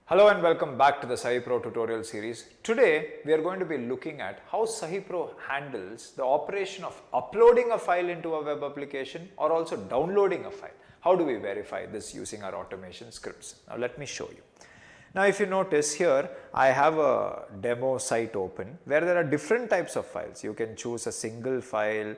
Hello and welcome back to the Sahi Pro tutorial series. Today we are going to be looking at how Sahi Pro handles the operation of uploading a file into a web application or also downloading a file. How do we verify this using our automation scripts? Now let me show you. Now if you notice here, I have a demo site open where there are different types of files. You can choose a single file,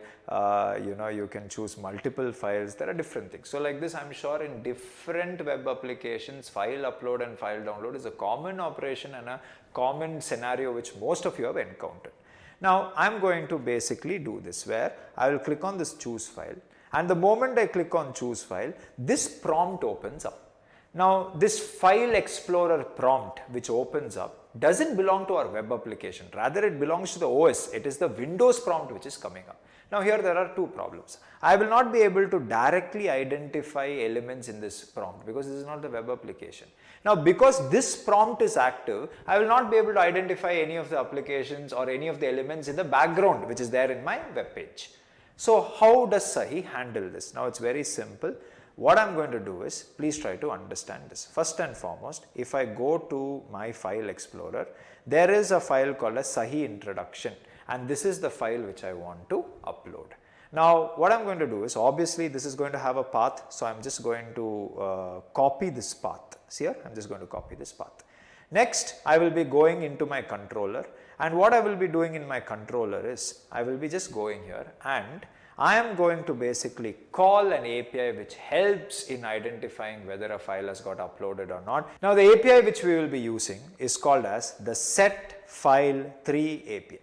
you can choose multiple files. There are different things. So like this, I'm sure in different web applications, file upload and file download is a common operation and a common scenario which most of you have encountered. Now I'm going to basically do this where I will click on this choose file, and the moment I click on choose file, this prompt opens up. Now this file explorer prompt which opens up doesn't belong to our web application, rather it belongs to the OS. It is the Windows prompt which is coming up. Now here there are two problems. I will not be able to directly identify elements in this prompt because this is not the web application. Now because this prompt is active, I will not be able to identify any of the applications or any of the elements in the background which is there in my web page. So how does Sahi handle this? Now it's very simple. What I'm going to do is, please try to understand this. First and foremost, if I go to my file explorer, there is a file called as Sahi introduction, and this is the file which I want to upload. Now what I'm going to do is, obviously this is going to have a path, so I'm just going to copy this path. See here, I'm just going to copy this path. Next, I will be going into my controller, and what I will be doing in my controller is, I will be just going here and I am going to basically call an API which helps in identifying whether a file has got uploaded or not. Now the API which we will be using is called as the setFile3 API.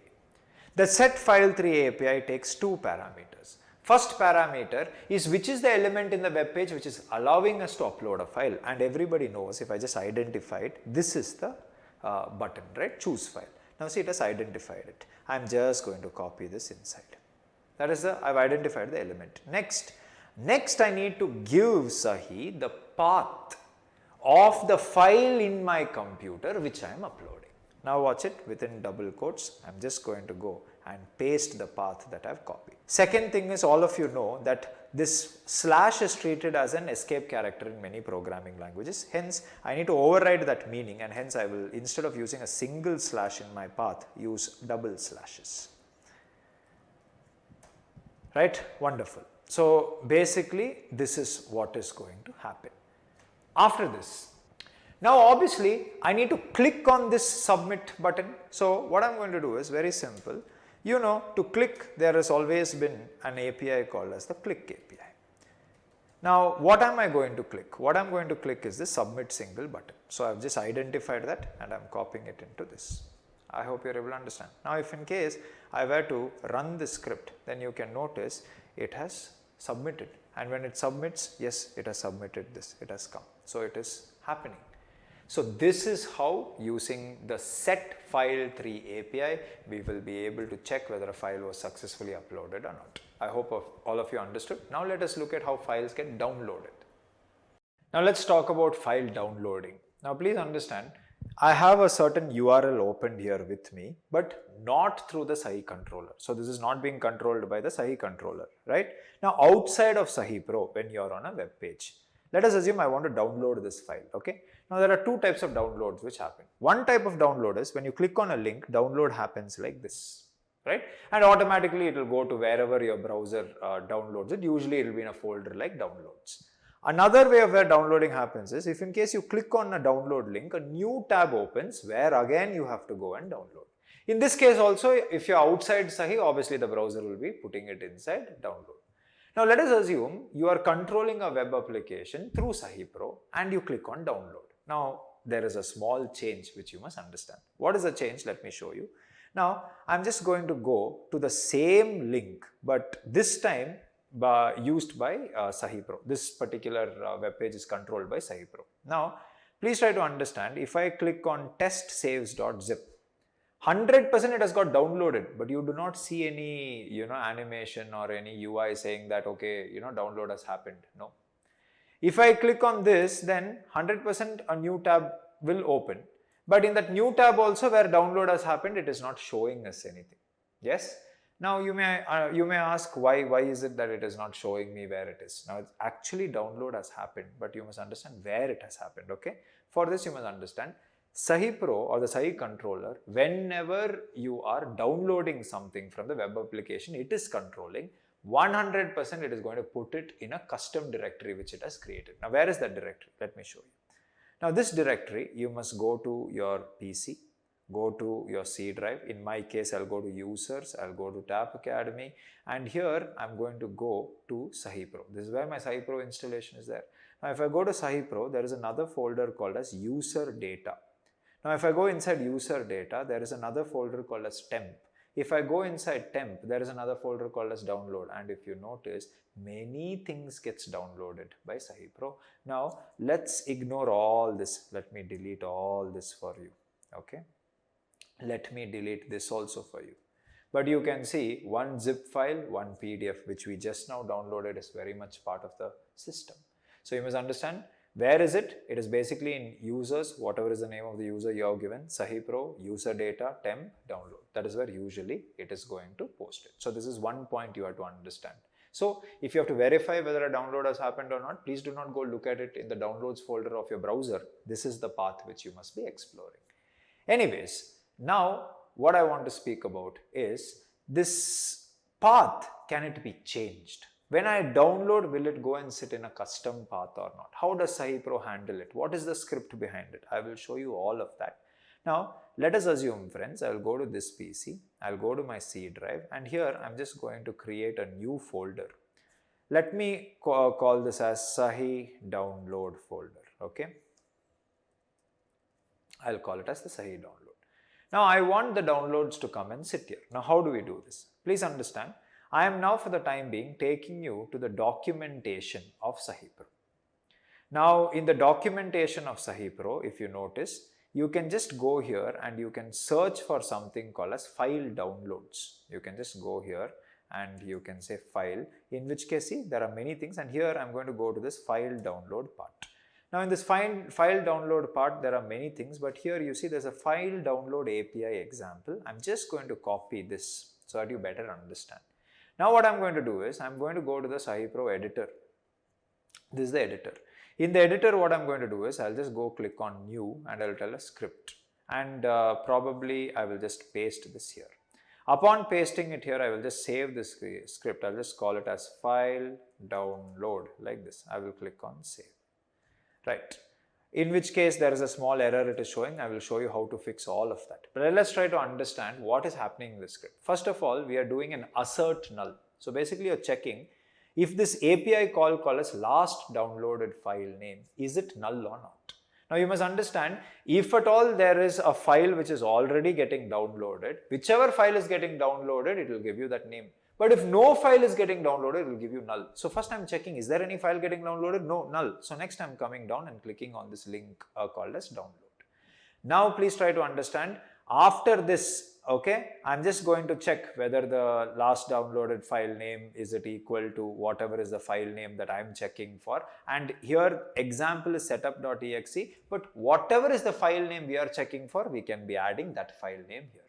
The setFile3 API takes two parameters. First parameter is which is the element in the web page which is allowing us to upload a file, and everybody knows, if I just identify it, this is the button, right? Choose file. Now see, it has identified it. I am just going to copy this inside. That is I've identified the element. Next I need to give Sahi the path of the file in my computer which I am uploading. Now watch it, within double quotes, I am just going to go and paste the path that I have copied. Second thing is, all of you know that this slash is treated as an escape character in many programming languages. Hence, I need to override that meaning, and hence I will, instead of using a single slash in my path, use double slashes. Right? Wonderful. So basically this is what is going to happen. After this, now obviously I need to click on this submit button. So what I'm going to do is very simple. You know, to click, there has always been an API called as the click API. Now what am I going to click? What I'm going to click is the submit single button. So I've just identified that and I'm copying it into this. I hope you're able to understand. Now if in case I were to run this script, then you can notice it has submitted, and when it submits, yes, it has submitted this, it has come. So it is happening. So this is how, using the setFile3 API, we will be able to check whether a file was successfully uploaded or not. I hope all of you understood. Now let us look at how files get downloaded. Now let's talk about file downloading. Now please understand, I have a certain URL opened here with me, but not through the Sahi controller. So this is not being controlled by the Sahi controller, right? Now outside of Sahi Pro, when you are on a web page, let us assume I want to download this file, okay? Now there are two types of downloads which happen. One type of download is when you click on a link, download happens like this, right? And automatically it will go to wherever your browser downloads it. Usually it will be in a folder like downloads. Another way of where downloading happens is, if in case you click on a download link, a new tab opens where again you have to go and download. In this case also, if you are outside Sahi, obviously the browser will be putting it inside download. Now let us assume you are controlling a web application through Sahi Pro and you click on download. Now there is a small change which you must understand. What is the change? Let me show you. Now I'm just going to go to the same link, but this time used by Sahi Pro. This particular web page is controlled by Sahi Pro. Now, please try to understand, if I click on testsaves.zip, 100% it has got downloaded, but you do not see any, animation or any UI saying that, okay, download has happened. No. If I click on this, then 100% a new tab will open. But in that new tab also where download has happened, it is not showing us anything. Yes. Now you may ask why is it that it is not showing me where it is. Now it's actually download has happened, but you must understand where it has happened. Okay. For this you must understand Sahi Pro or the Sahi controller. Whenever you are downloading something from the web application, it is controlling 100%. It is going to put it in a custom directory which it has created. Now where is that directory? Let me show you. Now this directory you must go to your PC. Go to your C drive. In my case, I'll go to users, I'll go to Tab Academy, and here I'm going to go to Sahi Pro. This is where my Sahi Pro installation is there. Now, if I go to Sahi Pro, there is another folder called as user data. Now, if I go inside user data, there is another folder called as temp. If I go inside temp, there is another folder called as download. And if you notice, many things gets downloaded by Sahi Pro. Now, let's ignore all this. Let me delete all this for you. Okay. Let me delete this also for you. But you can see one zip file, one PDF, which we just now downloaded is very much part of the system. So you must understand, where is it? It is basically in users, whatever is the name of the user you have given, Sahi Pro, user data, temp, download. That is where usually it is going to post it. So this is one point you have to understand. So if you have to verify whether a download has happened or not, please do not go look at it in the downloads folder of your browser. This is the path which you must be exploring. Anyways, now, what I want to speak about is this path, can it be changed? When I download, will it go and sit in a custom path or not? How does Sahi Pro handle it? What is the script behind it? I will show you all of that. Now, let us assume, friends, I will go to this PC, I will go to my C drive, and here I am just going to create a new folder. Let me call this as Sahi download folder, okay? I will call it as the Sahi download. Now, I want the downloads to come and sit here. Now, how do we do this? Please understand, I am now for the time being taking you to the documentation of Sahi Pro. Now, in the documentation of Sahi Pro, if you notice, you can just go here and you can search for something called as file downloads. You can just go here and you can say file, in which case, see, there are many things, and here I am going to go to this file download part. Now in this file download part, there are many things, but here you see there's a file download API example. I'm just going to copy this so that you better understand. Now what I'm going to do is, I'm going to go to the Sahi Pro editor. This is the editor. In the editor, what I'm going to do is, I'll just go click on new and I'll tell a script. And probably I will just paste this here. Upon pasting it here, I will just save this script. I'll just call it as file download like this. I will click on save. Right. In which case there is a small error it is showing. I will show you how to fix all of that. But let's try to understand what is happening in this script. First of all, we are doing an assert null. So basically you're checking if this API call as last downloaded file name, is it null or not? Now you must understand, if at all there is a file which is already getting downloaded, whichever file is getting downloaded, it will give you that name. But if no file is getting downloaded, it will give you null. So first I'm checking, is there any file getting downloaded? No, null. So next I'm coming down and clicking on this link called as download. Now please try to understand, after this, okay, I'm just going to check whether the last downloaded file name, is it equal to whatever is the file name that I'm checking for. And here example is setup.exe, but whatever is the file name we are checking for, we can be adding that file name here.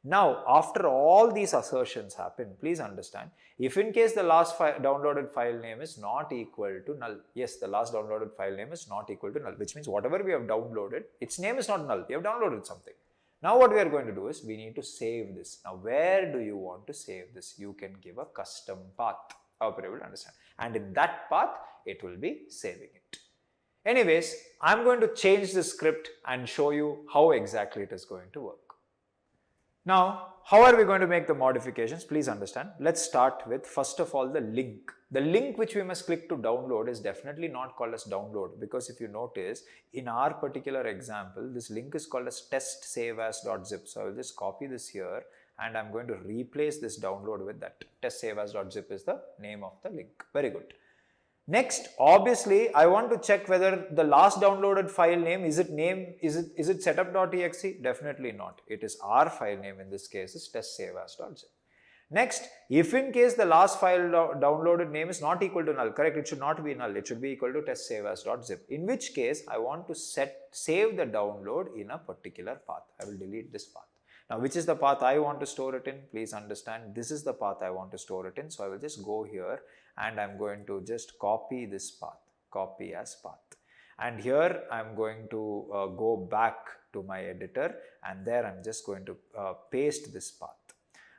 Now, after all these assertions happen, please understand, if in case the last downloaded file name is not equal to null, yes, the last downloaded file name is not equal to null, which means whatever we have downloaded, its name is not null, we have downloaded something. Now what we are going to do is, we need to save this. Now where do you want to save this? You can give a custom path. I hope you're able to understand. And in that path, it will be saving it. Anyways, I'm going to change the script and show you how exactly it is going to work. Now, how are we going to make the modifications? Please understand. Let's start with, first of all, the link. The link which we must click to download is definitely not called as download, because if you notice, in our particular example, this link is called as testsaveas.zip. So I will just copy this here and I'm going to replace this download with that. Testsaveas.zip is the name of the link. Very good. Next, obviously, I want to check whether the last downloaded file name, is it setup.exe? Definitely not. It is our file name, in this case is testsavas.zip. Next, if in case the last file downloaded name is not equal to null, correct, it should not be null, it should be equal to testsavas.zip. In which case, I want to save the download in a particular path. I will delete this path. Now, which is the path I want to store it in? Please understand, this is the path I want to store it in. So I will just go here and I'm going to just copy this path, copy as path. And here I'm going to go back to my editor, and there I'm just going to paste this path.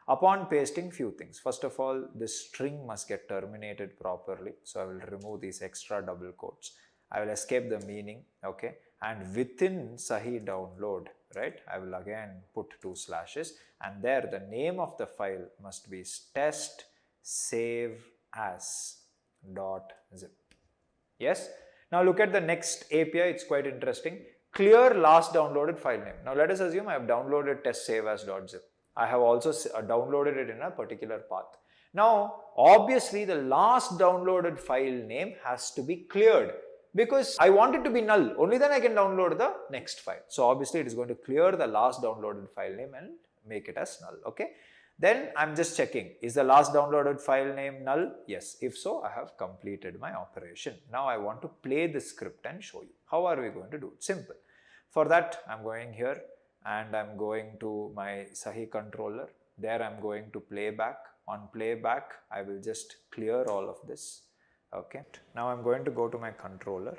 Upon pasting, few things. First of all, this string must get terminated properly. So I will remove these extra double quotes. I will escape the meaning, okay, and within Sahi download, right, I will again put 2 slashes, and there the name of the file must be test save as .zip. Yes. Now look at the next API, it's quite interesting. Clear last downloaded file name. Now let us assume I have downloaded test save as .zip. I have also downloaded it in a particular path. Now obviously the last downloaded file name has to be cleared, because I want it to be null. Only then I can download the next file. So obviously it is going to clear the last downloaded file name and make it as null. Okay. Then I'm just checking, is the last downloaded file name null? Yes. If so, I have completed my operation. Now I want to play the script and show you. How are we going to do it? Simple. For that, I'm going here and I'm going to my Sahi controller. There I'm going to playback. On playback, I will just clear all of this. Okay. Now I'm going to go to my controller,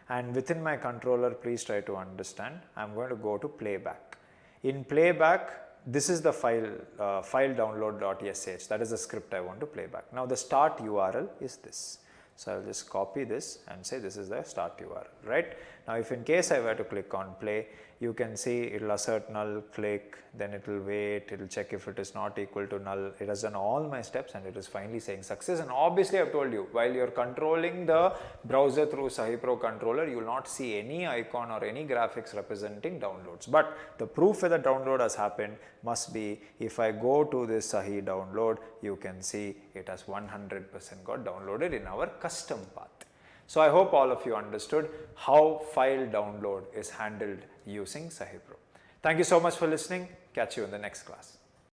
and within my controller, please try to understand, I'm going to go to playback. In playback, this is the file download.sh. That is the script I want to play back. Now the start URL is this. So I will just copy this and say this is the start URL, right? Now if in case I were to click on play, you can see it will assert null, click, then it will wait, it will check if it is not equal to null. It has done all my steps and it is finally saying success. And obviously I have told you, while you are controlling the browser through Sahi Pro controller, you will not see any icon or any graphics representing downloads. But the proof whether download has happened must be, if I go to this Sahi download, you can see it has 100% got downloaded in our custom path. So I hope all of you understood how file download is handled using Sahi Pro. Thank you so much for listening. Catch you in the next class.